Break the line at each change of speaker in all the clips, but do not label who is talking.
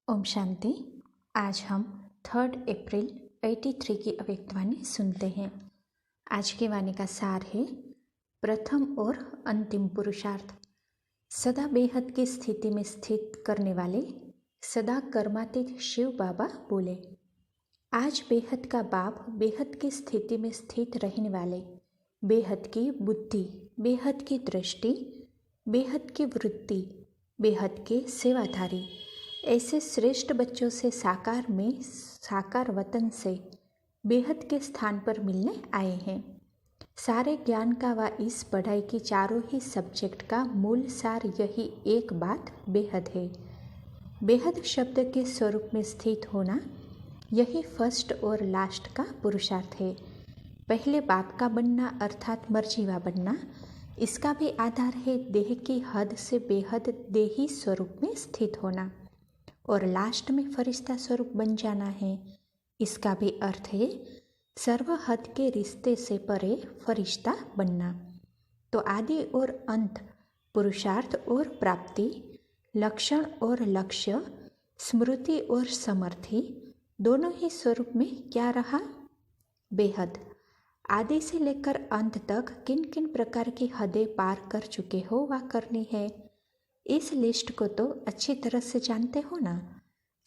ओम शांति। आज हम 3 अप्रैल 83 की अव्यक्तवाणी सुनते हैं। आज की वाणी का सार है प्रथम और अंतिम पुरुषार्थ। सदा बेहद की स्थिति में स्थित करने वाले सदा कर्मातीत शिव बाबा बोले, आज बेहद का बाप बेहद की स्थिति में स्थित रहने वाले, बेहद की बुद्धि, बेहद की दृष्टि, बेहद की वृत्ति, बेहद के सेवाधारी ऐसे श्रेष्ठ बच्चों से साकार में साकार वतन से बेहद के स्थान पर मिलने आए हैं। सारे ज्ञान का व इस पढ़ाई की चारों ही सब्जेक्ट का मूल सार यही एक बात बेहद है। बेहद शब्द के स्वरूप में स्थित होना यही फर्स्ट और लास्ट का पुरुषार्थ है। पहले बाप का बनना अर्थात मर्जीवा बनना, इसका भी आधार है देह की हद से बेहद देही स्वरूप में स्थित होना, और लास्ट में फरिश्ता स्वरूप बन जाना है। इसका भी अर्थ है सर्व हद के रिश्ते से परे फरिश्ता बनना। तो आदि और अंत, पुरुषार्थ और प्राप्ति, लक्षण और लक्ष्य, स्मृति और समर्थी, दोनों ही स्वरूप में क्या रहा? बेहद। आदि से लेकर अंत तक किन किन प्रकार की हदें पार कर चुके हो व करनी है, इस लिस्ट को तो अच्छी तरह से जानते हो ना।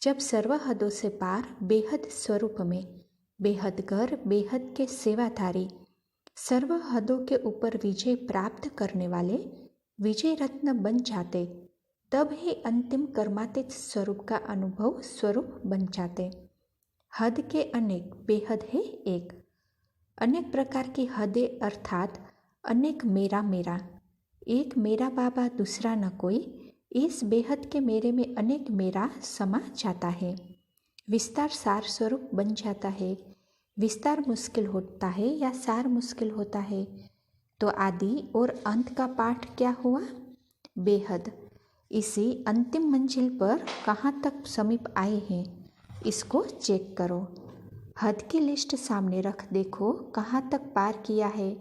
जब सर्व हदों से पार बेहद स्वरूप में बेहद घर बेहद के सेवाधारी, सर्व हदों के ऊपर विजय प्राप्त करने वाले विजय रत्न बन जाते, तब ही अंतिम कर्मातीत स्वरूप का अनुभव स्वरूप बन जाते। हद के अनेक, बेहद है एक। अनेक प्रकार की हदें अर्थात अनेक मेरा मेरा, एक मेरा बाबा दूसरा न कोई, इस बेहद के मेरे में अनेक मेरा समा जाता है। विस्तार सार स्वरूप बन जाता है। विस्तार मुश्किल होता है या सार मुश्किल होता है। तो आदि और अंत का पाठ क्या हुआ? बेहद। इसी अंतिम मंजिल पर कहाँ तक समीप आए हैं, इसको चेक करो। हद की लिस्ट सामने रख देखो कहाँ तक पार किया है।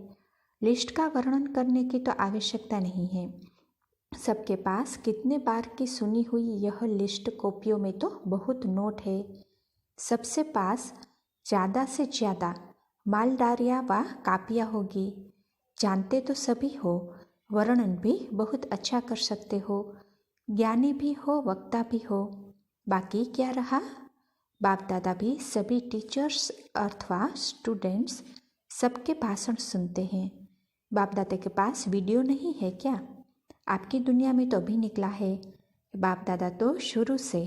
लिस्ट का वर्णन करने की तो आवश्यकता नहीं है। सबके पास कितने बार की सुनी हुई यह लिस्ट कॉपियों में तो बहुत नोट है। सबसे पास ज़्यादा से ज़्यादा मालदारियाँ व कापियाँ होगी। जानते तो सभी हो, वर्णन भी बहुत अच्छा कर सकते हो, ज्ञानी भी हो वक्ता भी हो। बाकी क्या रहा? बाप दादा भी सभी टीचर्स अथवा स्टूडेंट्स सबके भाषण सुनते हैं। बाप दादा के पास वीडियो नहीं है क्या? आपकी दुनिया में तो अभी निकला है। बाप दादा तो शुरू से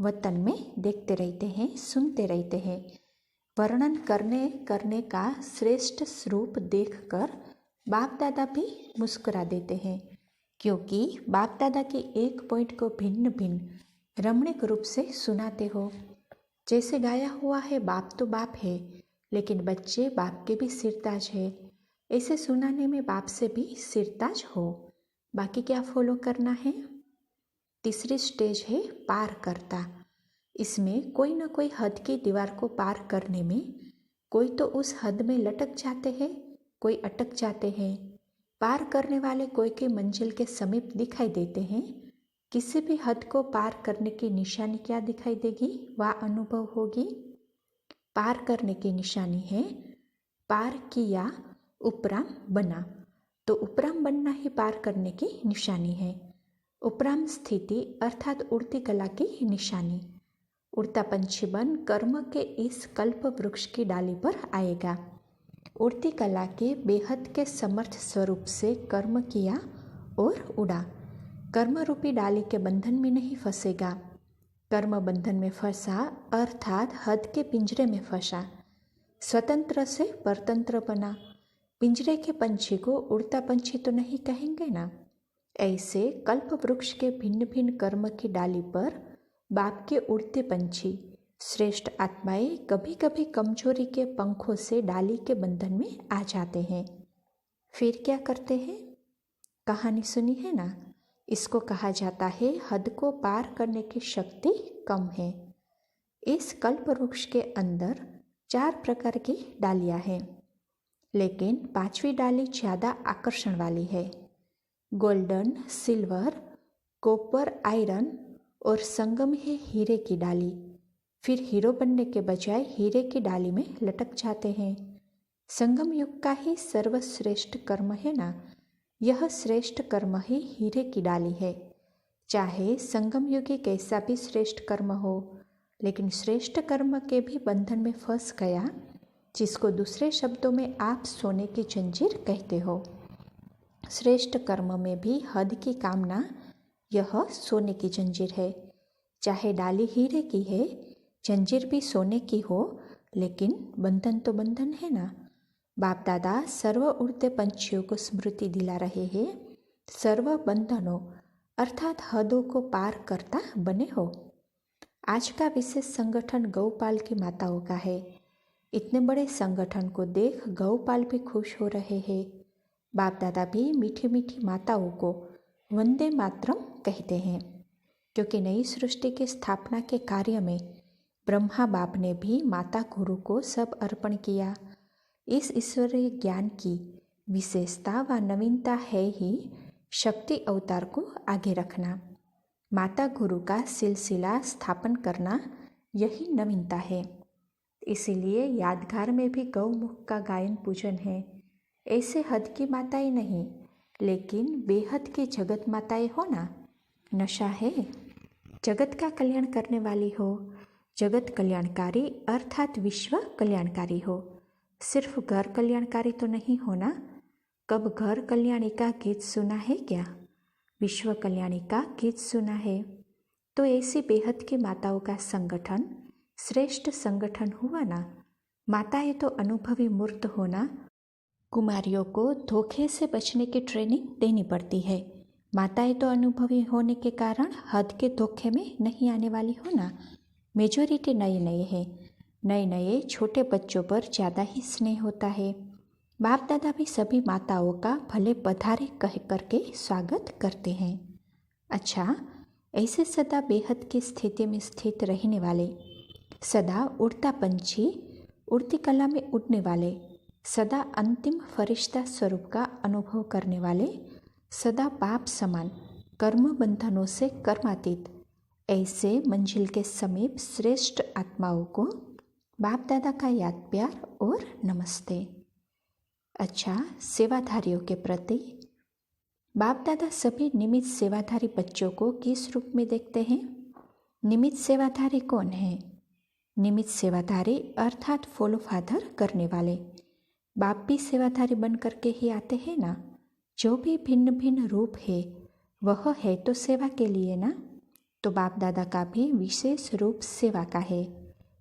वतन में देखते रहते हैं, सुनते रहते हैं। वर्णन करने का श्रेष्ठ स्वरूप देखकर बाप दादा भी मुस्कुरा देते हैं, क्योंकि बाप दादा के एक पॉइंट को भिन्न भिन्न रमणीक रूप से सुनाते हो। जैसे गाया हुआ है, बाप तो बाप है, लेकिन बच्चे बाप के भी सिरताज है। ऐसे सुनाने में बाप से भी सिरताज हो। बाकी क्या फॉलो करना है? तीसरी स्टेज है पार करता। इसमें कोई ना कोई हद की दीवार को पार करने में कोई तो उस हद में लटक जाते हैं, कोई अटक जाते हैं। पार करने वाले कोई के मंजिल के समीप दिखाई देते हैं। किसी भी हद को पार करने की निशानी क्या दिखाई देगी वह अनुभव होगी। पार करने की निशानी है पार किया, उपराम बना। तो उपराम बनना ही पार करने की निशानी है। उपराम स्थिति अर्थात उड़ती कला की निशानी। उड़ता पंछी बन कर्म के इस कल्प वृक्ष की डाली पर आएगा। उड़ती कला के बेहद के समर्थ स्वरूप से कर्म किया और उड़ा। कर्म रूपी डाली के बंधन में नहीं फंसेगा। कर्म बंधन में फंसा अर्थात हद के पिंजरे में फंसा। स्वतंत्र से परतंत्र बना। पिंजरे के पंछी को उड़ता पंछी तो नहीं कहेंगे ना। ऐसे कल्प वृक्ष के भिन्न भिन्न कर्म की डाली पर बाप के उड़ते पंछी श्रेष्ठ आत्माएं कभी कभी कमजोरी के पंखों से डाली के बंधन में आ जाते हैं। फिर क्या करते हैं? कहानी सुनी है ना। इसको कहा जाता है हद को पार करने की शक्ति कम है। इस कल्प वृक्ष के अंदर 4 प्रकार की डालियां हैं, लेकिन 5वीं डाली ज़्यादा आकर्षण वाली है। गोल्डन, सिल्वर, कॉपर, आयरन और संगम है हीरे की डाली, फिर हीरो बनने के बजाय हीरे की डाली में लटक जाते हैं। संगम युग का ही सर्वश्रेष्ठ कर्म है ना, यह श्रेष्ठ कर्म ही हीरे की डाली है। चाहे संगम युगी कैसा भी श्रेष्ठ कर्म हो, लेकिन श्रेष्ठ कर्म के भी बंधन में फंस गया, जिसको दूसरे शब्दों में आप सोने की जंजीर कहते हो। श्रेष्ठ कर्म में भी हद की कामना, यह सोने की जंजीर है। चाहे डाली हीरे की है, जंजीर भी सोने की हो, लेकिन बंधन तो बंधन है ना। बाप दादा सर्व उड़ते पंछियों को स्मृति दिला रहे हैं, सर्व बंधनों अर्थात हदों को पार करता बने हो। आज का विशेष संगठन गौपाल की माताओं का है। इतने बड़े संगठन को देख गौपाल भी खुश हो रहे हैं। बाप दादा भी मीठी मीठी माताओं को वंदे मातरम कहते हैं, क्योंकि नई सृष्टि की स्थापना के कार्य में ब्रह्मा बाप ने भी माता गुरु को सब अर्पण किया। इस ईश्वरीय ज्ञान की विशेषता व नवीनता है ही शक्ति अवतार को आगे रखना। माता गुरु का सिलसिला स्थापन करना, यही नवीनता है। इसीलिए यादगार में भी गौमुख का गायन पूजन है। ऐसे हद की माताएं नहीं, लेकिन बेहद की जगत माताएं हो ना। नशा है, जगत का कल्याण करने वाली हो, जगत कल्याणकारी अर्थात विश्व कल्याणकारी हो। सिर्फ घर कल्याणकारी तो नहीं होना। कब घर कल्याणी का गीत सुना है क्या? विश्व कल्याणी का गीत सुना है। तो ऐसी बेहद की माताओं का संगठन श्रेष्ठ संगठन हुआ ना। माताएं तो अनुभवी मूर्त होना। कुमारियों को धोखे से बचने की ट्रेनिंग देनी पड़ती है। माताएं तो अनुभवी होने के कारण हद के धोखे में नहीं आने वाली हो ना। मेजॉरिटी नए नए हैं, नए नए छोटे बच्चों पर ज़्यादा ही स्नेह होता है। बाप दादा भी सभी माताओं का भले पधारे कह करके स्वागत करते हैं। अच्छा, ऐसे सदा बेहद की स्थिति में स्थित रहने वाले, सदा उड़ता पंछी, उड़ती कला में उड़ने वाले, सदा अंतिम फरिश्ता स्वरूप का अनुभव करने वाले, सदा बाप समान कर्म बंधनों से कर्मातीत, ऐसे मंजिल के समीप श्रेष्ठ आत्माओं को बाप दादा का याद प्यार और नमस्ते। अच्छा, सेवाधारियों के प्रति बाप दादा सभी निमित्त सेवाधारी बच्चों को किस रूप में देखते हैं? निमित्त सेवाधारी कौन है? निमित्त सेवाधारी अर्थात फॉलो फादर करने वाले। बाप भी सेवाधारी बन करके ही आते हैं ना। जो भी भिन्न भिन्न रूप है वह है तो सेवा के लिए ना। तो बाप दादा का भी विशेष रूप सेवा का है।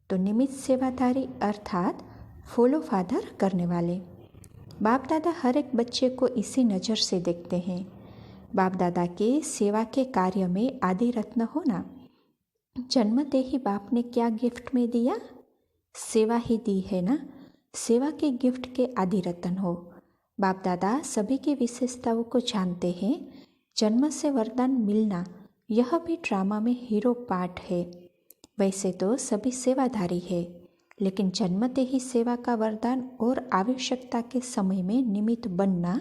तो निमित्त सेवाधारी अर्थात फॉलो फादर करने वाले। बाप दादा हर एक बच्चे को इसी नज़र से देखते हैं। बाप दादा के सेवा के कार्य में आदि रत्न होना। जन्मते ही बाप ने क्या गिफ्ट में दिया? सेवा ही दी है ना। सेवा के गिफ्ट के आदि रत्न हो। बाप दादा सभी की विशेषताओं को जानते हैं। जन्म से वरदान मिलना, यह भी ड्रामा में हीरो पार्ट है। वैसे तो सभी सेवाधारी है, लेकिन जन्मते ही सेवा का वरदान और आवश्यकता के समय में निमित्त बनना,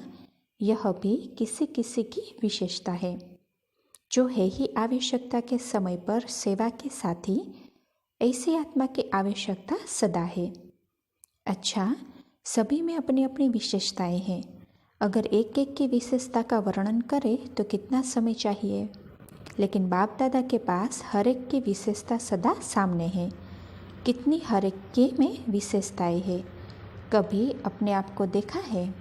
यह भी किसी किसी की विशेषता है। जो है ही आवश्यकता के समय पर सेवा के साथी, ऐसी आत्मा की आवश्यकता सदा है। अच्छा, सभी में अपनी अपनी विशेषताएं हैं। अगर एक एक की विशेषता का वर्णन करें तो कितना समय चाहिए, लेकिन बाप दादा के पास हर एक की विशेषता सदा सामने है। कितनी हर एक के में विशेषताएं हैं, कभी अपने आप को देखा है?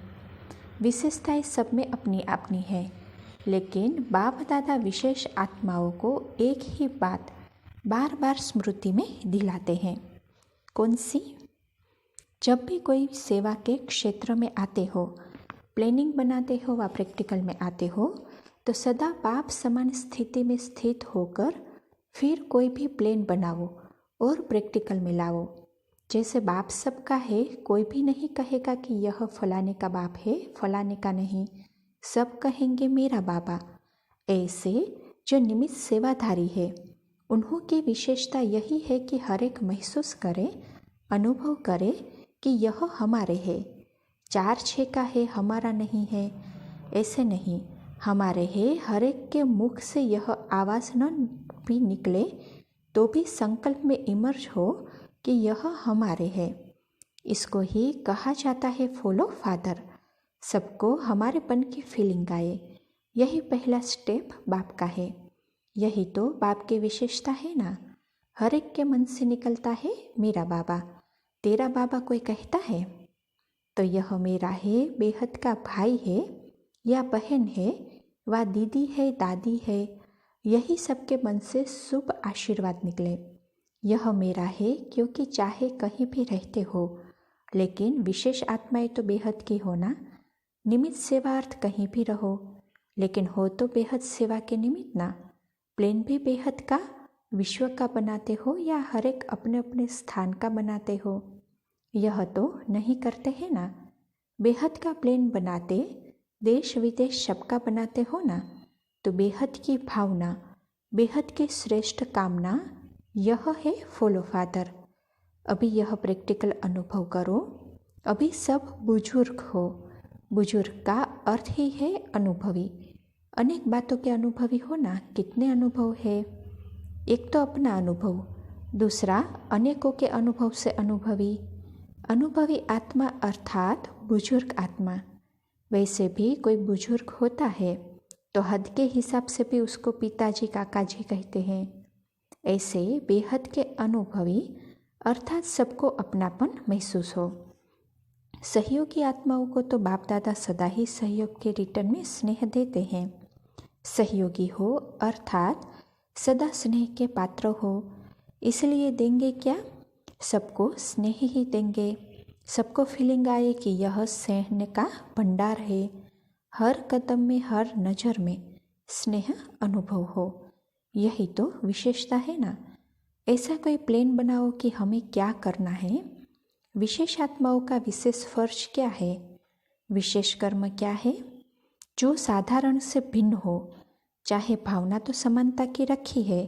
विशेषताएं सब में अपनी अपनी है, लेकिन बाप दादा विशेष आत्माओं को एक ही बात बार बार स्मृति में दिलाते हैं। कौन सी? जब भी कोई सेवा के क्षेत्र में आते हो, प्लानिंग बनाते हो व प्रैक्टिकल में आते हो, तो सदा बाप समान स्थिति में स्थित होकर फिर कोई भी प्लान बनाओ और प्रैक्टिकल में लाओ। जैसे बाप सबका है, कोई भी नहीं कहेगा कि यह फलाने का बाप है, फलाने का नहीं। सब कहेंगे मेरा बाबा। ऐसे जो निमित्त सेवाधारी है, उन्हों की विशेषता यही है कि हर एक महसूस करे, अनुभव करे कि यह हमारे है। 4-6 का है, हमारा नहीं है, ऐसे नहीं। हमारे है, हर एक के मुख से यह आवाज़ न भी निकले तो भी संकल्प में इमर्ज हो कि यह हमारे है। इसको ही कहा जाता है फॉलो फादर। सबको हमारेपन की फीलिंग आए, यही पहला स्टेप बाप का है। यही तो बाप की विशेषता है ना। हर एक के मन से निकलता है मेरा बाबा, तेरा बाबा कोई कहता है तो यह मेरा है, बेहद का भाई है या बहन है, व दीदी है, दादी है, यही सबके मन से शुभ आशीर्वाद निकले। यह मेरा है क्योंकि चाहे कहीं भी रहते हो, लेकिन विशेष आत्माएं तो बेहद की हो ना। निमित्त सेवार्थ कहीं भी रहो, लेकिन हो तो बेहद सेवा के निमित्त ना। प्लेन भी बेहद का, विश्व का बनाते हो या हर एक अपने अपने स्थान का बनाते हो? यह तो नहीं करते हैं ना। बेहद का प्लेन बनाते देश विदेश सबका बनाते हो ना। तो बेहद की भावना, बेहद की श्रेष्ठ कामना, यह है फॉलो फादर। अभी यह प्रैक्टिकल अनुभव करो। अभी सब बुजुर्ग हो। बुजुर्ग का अर्थ ही है अनुभवी। अनेक बातों के अनुभवी हो ना। कितने अनुभव है? एक तो अपना अनुभव, दूसरा अनेकों के अनुभव से अनुभवी। अनुभवी आत्मा अर्थात बुजुर्ग आत्मा। वैसे भी कोई बुजुर्ग होता है तो हद के हिसाब से भी उसको पिताजी काका जी कहते हैं। ऐसे बेहद के अनुभवी अर्थात सबको अपनापन महसूस हो। सहयोगी आत्माओं को तो बाप दादा सदा ही सहयोग के रिटर्न में स्नेह देते हैं। सहयोगी हो अर्थात सदा स्नेह के पात्र हो, इसलिए देंगे क्या? सबको स्नेह ही देंगे। सबको फीलिंग आए कि यह स्नेह का भंडार है। हर कदम में, हर नज़र में स्नेह अनुभव हो। यही तो विशेषता है ना। ऐसा कोई प्लान बनाओ कि हमें क्या करना है। विशेष आत्माओं का विशेष फर्ज क्या है, विशेष कर्म क्या है, जो साधारण से भिन्न हो। चाहे भावना तो समानता की रखी है,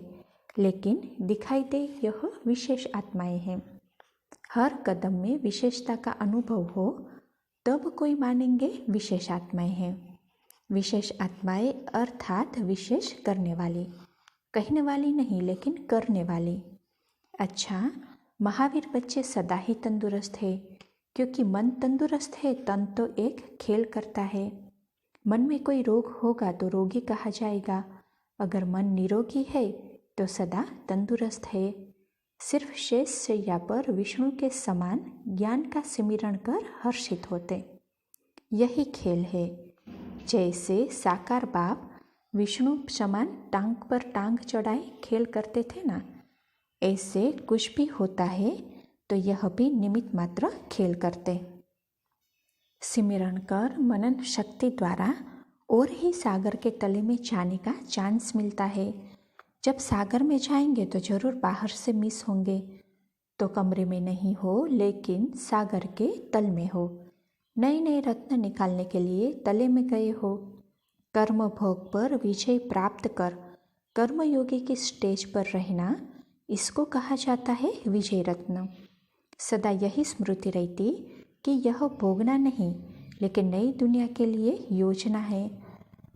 लेकिन दिखाई दे यह विशेष आत्माएं हैं। हर कदम में विशेषता का अनुभव हो, तब कोई मानेंगे विशेष आत्माएं हैं। विशेष आत्माएं अर्थात विशेष करने वाली, कहने वाली नहीं लेकिन करने वाली। अच्छा, महावीर बच्चे सदा ही तंदुरुस्त है, क्योंकि मन तंदुरुस्त है, तन तो एक खेल करता है। मन में कोई रोग होगा तो रोगी कहा जाएगा, अगर मन निरोगी है तो सदा तंदुरुस्त है। सिर्फ शेष शैया पर विष्णु के समान ज्ञान का सिमरण कर हर्षित होते। यही खेल है। जैसे साकार बाप विष्णु समान टांग पर टांग चढ़ाए खेल करते थे ना, ऐसे कुछ भी होता है तो यह भी निमित्त मात्र खेल करते। सिमरण कर मनन शक्ति द्वारा और ही सागर के तले में जाने का चांस मिलता है। जब सागर में जाएंगे तो जरूर बाहर से मिस होंगे, तो कमरे में नहीं हो लेकिन सागर के तल में हो। नए नए रत्न निकालने के लिए तले में गए हो। कर्म भोग पर विजय प्राप्त कर कर्मयोगी की स्टेज पर रहना, इसको कहा जाता है विजय रत्न। सदा यही स्मृति रहती कि यह भोगना नहीं, लेकिन नई दुनिया के लिए योजना है।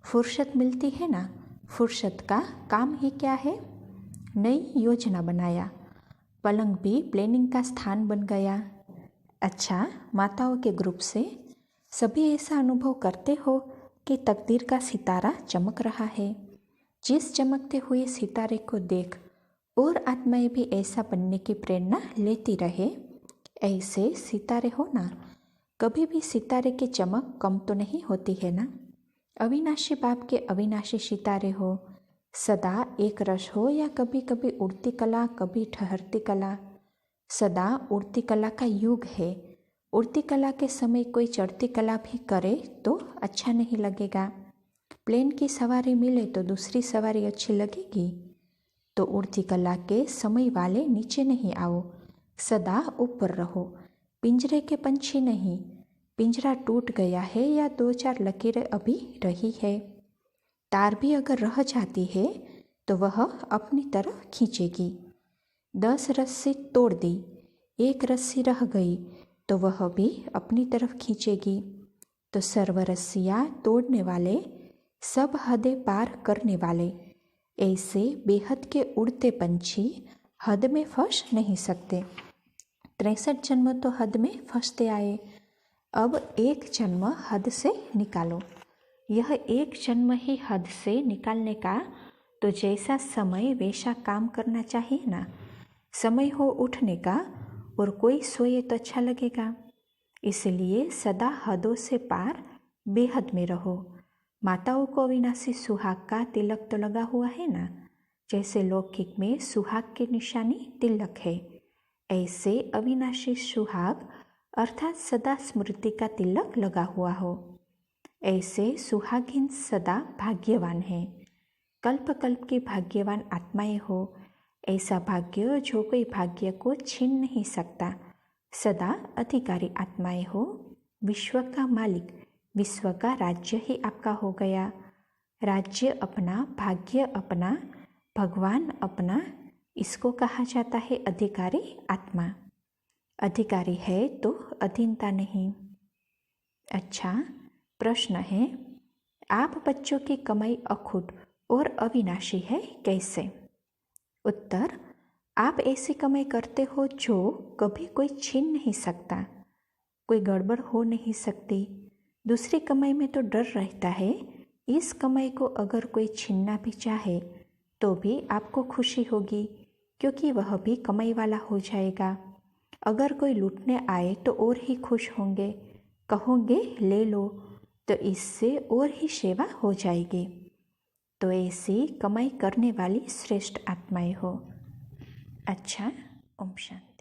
फुर्सत मिलती है ना, फुर्सत का काम ही क्या है? नई योजना बनाया। पलंग भी प्लानिंग का स्थान बन गया। अच्छा, माताओं के ग्रुप से सभी ऐसा अनुभव करते हो कि तकदीर का सितारा चमक रहा है। जिस चमकते हुए सितारे को देख और आत्माएं भी ऐसा बनने की प्रेरणा लेती रहे। ऐसे सितारे हो ना। कभी भी सितारे की चमक कम तो नहीं होती है ना। अविनाशी बाप के अविनाशी सितारे हो, सदा एक रस हो या कभी कभी उड़ती कला, कभी ठहरती कला। सदा उड़ती कला का युग है। उड़ती कला के समय कोई चढ़ती कला भी करे तो अच्छा नहीं लगेगा। प्लेन की सवारी मिले तो दूसरी सवारी अच्छी लगेगी। तो उड़ती कला के समय वाले नीचे नहीं आओ, सदा ऊपर रहो। पिंजरे के पंछी नहीं। पिंजरा टूट गया है या 2-4 लकीरें अभी रही है। तार भी अगर रह जाती है तो वह अपनी तरफ खींचेगी। 10 रस्सी तोड़ दी, 1 रस्सी रह गई तो वह भी अपनी तरफ खींचेगी। तो सर्व रस्सियाँ तोड़ने वाले, सब हदें पार करने वाले, ऐसे बेहद के उड़ते पंछी हद में फंस नहीं सकते। 63 जन्म तो हद में फंसते आए, अब एक जन्म हद से निकालो। यह एक जन्म ही हद से निकालने का, तो जैसा समय वैसा काम करना चाहिए ना। समय हो उठने का और कोई सोए तो अच्छा लगेगा, इसलिए सदा हदों से पार बेहद में रहो। माताओं को अविनाशी सुहाग का तिलक तो लगा हुआ है ना, जैसे लौकिक में सुहाग की निशानी तिलक है, ऐसे अविनाशी सुहाग अर्थात सदा स्मृति का तिलक लगा हुआ हो। ऐसे सुहागिन सदा भाग्यवान है, कल्प कल्प की भाग्यवान आत्माएं हो। ऐसा भाग्य जो कोई भाग्य को छीन नहीं सकता, सदा अधिकारी आत्माएं हो। विश्व का मालिक, विश्व का राज्य ही आपका हो गया। राज्य अपना, भाग्य अपना, भगवान अपना, इसको कहा जाता है अधिकारी आत्मा। अधिकारी है तो अधीनता नहीं। अच्छा, प्रश्न है, आप बच्चों की कमाई अखूट और अविनाशी है कैसे? उत्तर, आप ऐसी कमाई करते हो जो कभी कोई छीन नहीं सकता, कोई गड़बड़ हो नहीं सकती। दूसरी कमाई में तो डर रहता है, इस कमाई को अगर कोई छीनना भी चाहे तो भी आपको खुशी होगी, क्योंकि वह भी कमाई वाला हो जाएगा। अगर कोई लूटने आए तो और ही खुश होंगे, कहोगे ले लो, तो इससे और ही सेवा हो जाएगी। तो ऐसी कमाई करने वाली श्रेष्ठ आत्माएं हो। अच्छा, ओम शांति।